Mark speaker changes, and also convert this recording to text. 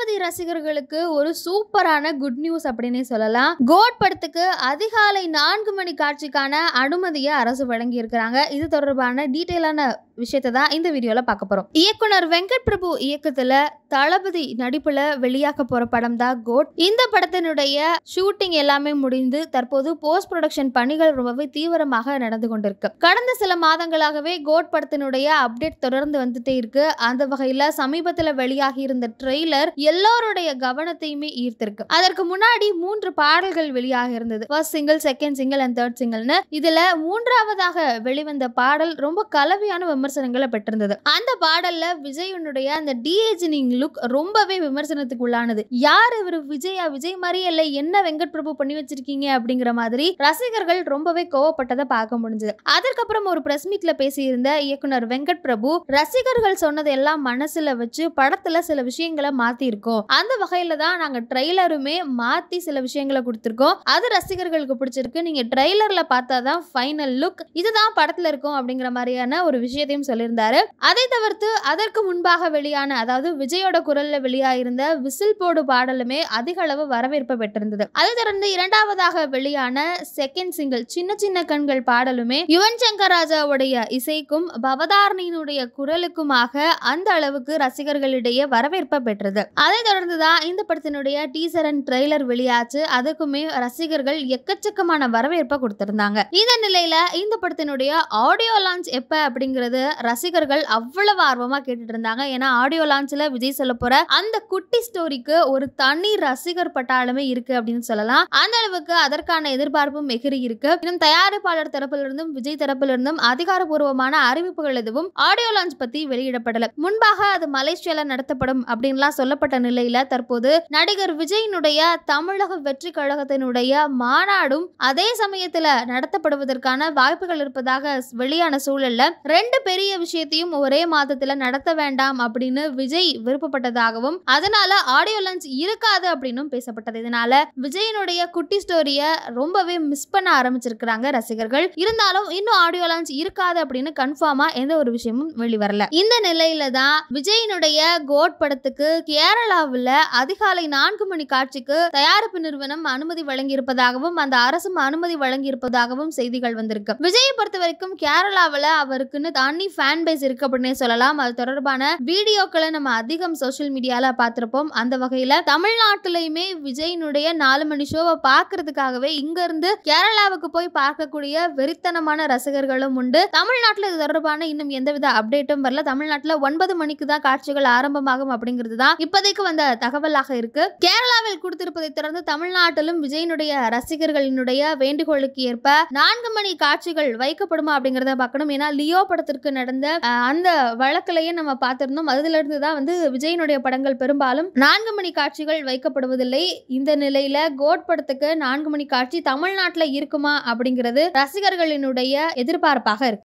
Speaker 1: தளபதி ரசிகர்களுக்கு ஒரு சூப்பரான குட் நியூஸ் அப்படின்னே சொல்லலாம். கோட் படத்துக்கு அதிகாலை 4 மணி காட்சிக்கான அனுமதியை அரசு வழங்கி இருக்கிறாங்க. இது தொடர்பான டீடைலான விஷயத்தை தான் இந்த வீடியோல பார்க்க போறோம். இயக்குனர் வெங்கட் பிரபு இயக்கத்துல தளபதி நடிப்புல வெளியாக போற படம் தான் கோட். இந்த படத்தினுடைய ஷூட்டிங் எல்லாமே முடிந்து தற்போது போஸ்ட் ப்ரொடக்ஷன் பணிகள் ரொம்பவே தீவிரமாக நடந்து கொண்டிருக்கு. கடந்த சில மாதங்களாகவே கோட் படத்தினுடைய அப்டேட் தொடர்ந்து வந்துட்டே இருக்கு. அந்த வகையில சமீபத்துல வெளியாகி இருந்த ட்ரெய்லர் எல்லாருடைய கவனத்தையுமே ஈர்த்திருக்கு. அதற்கு முன்னாடி 3 பாடல்கள் வெளியாக இருந்தது. First single, second single and third சிங்கிள்னு. இதுல 3ஆவதாக வெளிவந்த பாடல் ரொம்ப கலவையான விமர்சனங்களை பெற்றிருந்தது. அந்த பாடல்ல விஜயனுடைய அந்த டீஏஜிங் லுக் ரொம்பவே விமர்சனத்துக்கு உள்ளானது. யார் இவர் விஜயா? விஜய் மாதிரியே இல்லை, என்ன வெங்கட் பிரபு பண்ணி வச்சிருக்கீங்க அப்படிங்கிற மாதிரி ரசிகர்கள் ரொம்பவே கோவப்பட்டதை பார்க்க முடிஞ்சது. அதற்கப்புறம் ஒரு பிரஸ் மீட்ல பேசியிருந்த இயக்குனர் வெங்கட் பிரபு ரசிகர்கள் சொன்னது எல்லாம் மனசுல வச்சு படத்துல சில விஷயங்களை மாத்தி இருக்கோம். அந்த வகையில தான் நாங்க ட்ரெய்லருமே மாத்தி சில விஷயங்களை கொடுத்திருக்கோம். அது ரசிகர்களுக்கு பிடிச்சிருக்கு. நீங்க ட்ரெய்லர்ல பார்த்தாதான் ஃபைனல் லுக் இதுதான் படத்துல இருக்கும் அப்படிங்கிற மாதிரியான ஒரு விஷயத்தையும் சொல்லியிருந்தாரு. அதை தவிர்த்து அதற்கு முன்பாக வெளியான, அதாவது விஜயோட குரல்ல வெளியாயிருந்த விசில் போடு பாடலுமே அதிக அளவு வரவேற்பை பெற்றிருந்தது. அதை தொடர்ந்து 2ஆவதாக வெளியான செகண்ட் சிங்கிள் சின்ன சின்ன கண்கள் பாடலுமே யுவன் சங்கர் ராஜாவுடைய இசைக்கும் பவதாரணியினுடைய குரலுக்குமாக அந்த அளவுக்கு ரசிகர்களிடையே வரவேற்பை பெற்றது. அதை தொடர்ந்துதான் இந்த படத்தினுடைய டீசர் அண்ட் ட்ரெய்லர் வெளியாச்சு. அதுக்குமே ரசிகர்கள் எக்கச்சக்கமான வரவேற்பை கொடுத்திருந்தாங்க. இந்த நிலையில இந்த படத்தினுடைய ஆடியோ லான்ச் எப்ப அப்படிங்கிறது ரசிகர்கள் அவ்வளவு ஆர்வமா கேட்டுட்டு இருந்தாங்க. ஏன்னா ஆடியோ லான்ச்ல விஜய் சொல்ல போற அந்த குட்டி ஸ்டோரிக்கு ஒரு தனி ரசிகர் பட்டாளமே இருக்கு அப்படின்னு சொல்லலாம். அந்த அளவுக்கு அதற்கான எதிர்பார்ப்பும் எகிரி இருக்கு. இன்னும் தயாரிப்பாளர் தரப்பிலிருந்தும் விஜய் தரப்பிலிருந்தும் அதிகாரப்பூர்வமான அறிவிப்புகள் எதுவும் ஆடியோ லான்ச் பத்தி வெளியிடப்படல. முன்பாக அது மலேசியால நடத்தப்படும் அப்படின்லாம் சொல்லப்பட்ட நிலையில தற்போது நடிகர் விஜயினுடைய தமிழக வெற்றி கழகத்தினுடைய மாநாடும் அதே சமயத்துல நடத்தப்படுவதற்கான வாய்ப்புகள் இருப்பதாக வெளியான சூழல்ல 2 பெரிய விஷயத்தையும் ஒரே மாதத்துல நடத்த வேண்டாம் அப்படின்னு விஜய் விருப்பப்பட்டதாகவும் அதனால ஆடியோ லான்ச் இருக்காது அப்படின்னும் பேசப்பட்டது. இதனால விஜயினுடைய குட்டி ஸ்டோரிய ரொம்பவே மிஸ் பண்ண ஆரம்பிச்சிருக்காங்க ரசிகர்கள். இருந்தாலும் இன்னும் ஆடியோ லான்ச் இருக்காது அப்படின்னு கன்ஃபார்மா எந்த ஒரு விஷயமும் வெளிவரல. இந்த நிலையில தான் விஜயினுடைய கோட் படத்துக்கு கேரளாவில் அதிகாலை 4 மணி காட்சிக்கு தயாரிப்பு நிறுவனம் அனுமதி வழங்கி இருப்பதாகவும் அந்த அரசும் அனுமதி வழங்கி இருப்பதாகவும் செய்திகள் வந்திருக்கு. விஜயை பொறுத்த வரைக்கும் கேரளாவில் அவருக்குன்னு தனி ஃபேன் பேஸ் இருக்கு அப்படின்னு சொல்லலாம். அது தொடர்பான வீடியோக்களை நம்ம அதிகம் சோஷியல் மீடியால பார்த்திருப்போம். அந்த வகையில தமிழ்நாட்டிலையுமே விஜயினுடைய 4 மணி ஷோவை பார்க்கறதுக்காகவே இங்க இருந்து கேரளாவுக்கு போய் பார்க்கக்கூடிய வெறித்தனமான ரசிகர்களும் உண்டு. தமிழ்நாட்டில் இது தொடர்பான இன்னும் எந்தவித அப்டேட்டும் வரல. தமிழ்நாட்டில் 9 மணிக்கு தான் காட்சிகள் ஆரம்பமாகும் அப்படிங்கிறது தான் இப்போதைக்கு வந்த தகவலாக இருக்கு. கேரளாவில் கொடுத்திருப்பதை தொடர்ந்து தமிழ்நாட்டிலும் விஜயினுடைய ரசிகர்களினுடைய வேண்டுகோளுக்கு ஏற்ப 4 மணி காட்சிகள் வைக்கப்படுமா அப்படிங்கறத பார்க்கணும். ஏன்னா லியோ படத்திற்கு நடந்த அந்த வழக்கிலேயே நம்ம பார்த்திருந்தோம். அதுல இருந்து தான் விஜயினுடைய படங்கள் பெரும்பாலும் 4 மணி காட்சிகள் வைக்கப்படுவதில்லை. இந்த நிலையில கோட் படத்துக்கு 4 மணி காட்சி தமிழ்நாட்டில் இருக்குமா அப்படிங்கிறது ரசிகர்களினுடைய எதிர்பார்ப்பாக இருக்கு.